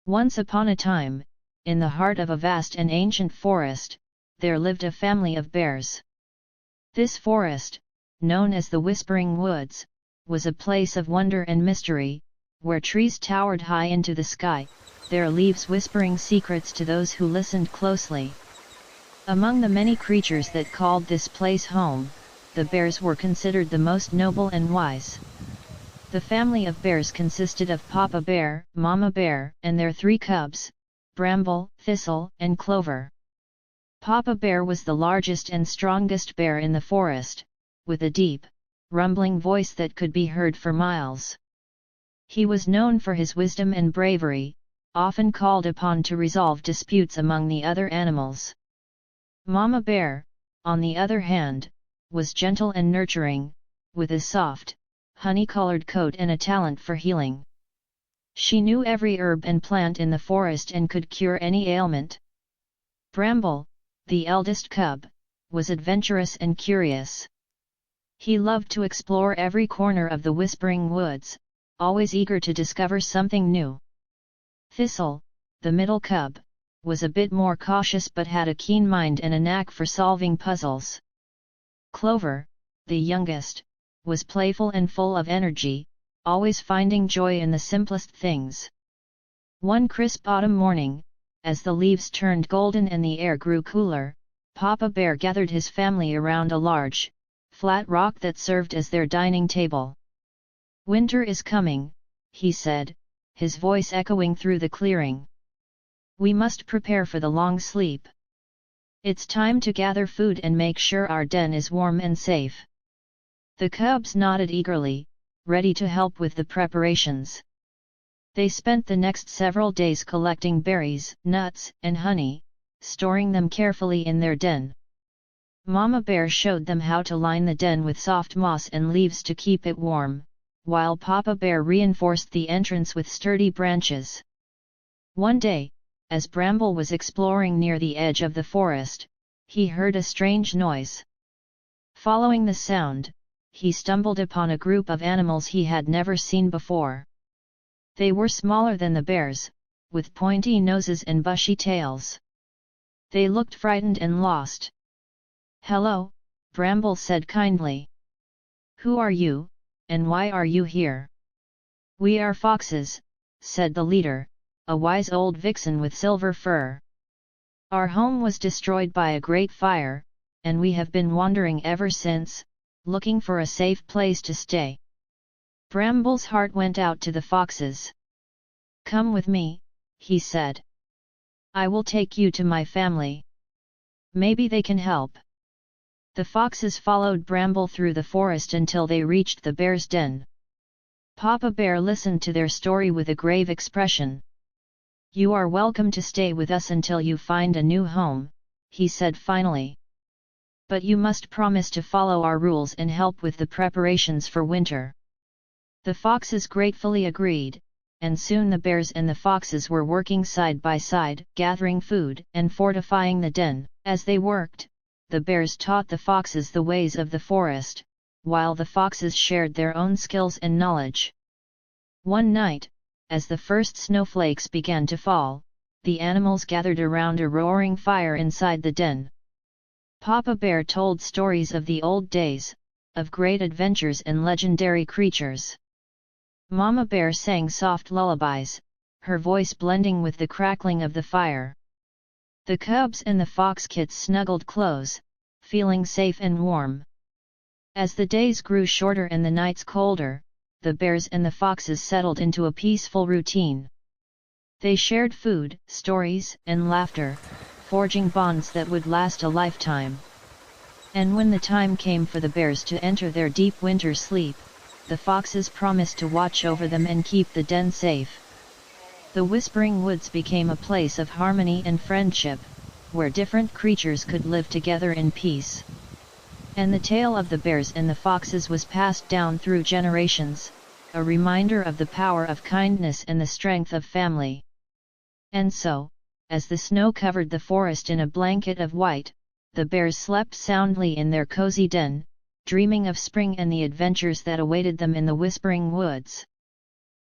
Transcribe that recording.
Once upon a time, in the heart of a vast and ancient forest, there lived a family of bears. This forest, known as the Whispering Woods, was a place of wonder and mystery, where trees towered high into the sky, their leaves whispering secrets to those who listened closely. Among the many creatures that called this place home, the bears were considered the most noble and wise. The family of bears consisted of Papa Bear, Mama Bear, and their 3 cubs, Bramble, Thistle, and Clover. Papa Bear was the largest and strongest bear in the forest, with a deep, rumbling voice that could be heard for miles. He was known for his wisdom and bravery, often called upon to resolve disputes among the other animals. Mama Bear, on the other hand, was gentle and nurturing, with a soft, honey-colored coat and a talent for healing. She knew every herb and plant in the forest and could cure any ailment. Bramble, the eldest cub, was adventurous and curious. He loved to explore every corner of the Whispering Woods, always eager to discover something new. Thistle, the middle cub, was a bit more cautious but had a keen mind and a knack for solving puzzles. Clover, the youngest, was playful and full of energy, always finding joy in the simplest things. One crisp autumn morning, as the leaves turned golden and the air grew cooler, Papa Bear gathered his family around a large, flat rock that served as their dining table. "Winter is coming," he said, his voice echoing through the clearing. "We must prepare for the long sleep. It's time to gather food and make sure our den is warm and safe." The cubs nodded eagerly, ready to help with the preparations. They spent the next several days collecting berries, nuts, and honey, storing them carefully in their den. Mama Bear showed them how to line the den with soft moss and leaves to keep it warm, while Papa Bear reinforced the entrance with sturdy branches. One day, as Bramble was exploring near the edge of the forest, he heard a strange noise. Following the sound, he stumbled upon a group of animals he had never seen before. They were smaller than the bears, with pointy noses and bushy tails. They looked frightened and lost. "Hello," Bramble said kindly. "Who are you, and why are you here?" "We are foxes," said the leader, a wise old vixen with silver fur. "Our home was destroyed by a great fire, and we have been wandering ever since, looking for a safe place to stay." Bramble's heart went out to the foxes. "Come with me," he said. "I will take you to my family. Maybe they can help." The foxes followed Bramble through the forest until they reached the bear's den. Papa Bear listened to their story with a grave expression. "You are welcome to stay with us until you find a new home," he said finally. "But you must promise to follow our rules and help with the preparations for winter." The foxes gratefully agreed, and soon the bears and the foxes were working side by side, gathering food and fortifying the den. As they worked, the bears taught the foxes the ways of the forest, while the foxes shared their own skills and knowledge. One night, as the first snowflakes began to fall, the animals gathered around a roaring fire inside the den. Papa Bear told stories of the old days, of great adventures and legendary creatures. Mama Bear sang soft lullabies, her voice blending with the crackling of the fire. The cubs and the fox kits snuggled close, feeling safe and warm. As the days grew shorter and the nights colder, the bears and the foxes settled into a peaceful routine. They shared food, stories, and laughter, forging bonds that would last a lifetime. And when the time came for the bears to enter their deep winter sleep, the foxes promised to watch over them and keep the den safe. The Whispering Woods became a place of harmony and friendship, where different creatures could live together in peace. And the tale of the bears and the foxes was passed down through generations, a reminder of the power of kindness and the strength of family. And so, as the snow covered the forest in a blanket of white, the bears slept soundly in their cozy den, dreaming of spring and the adventures that awaited them in the Whispering Woods.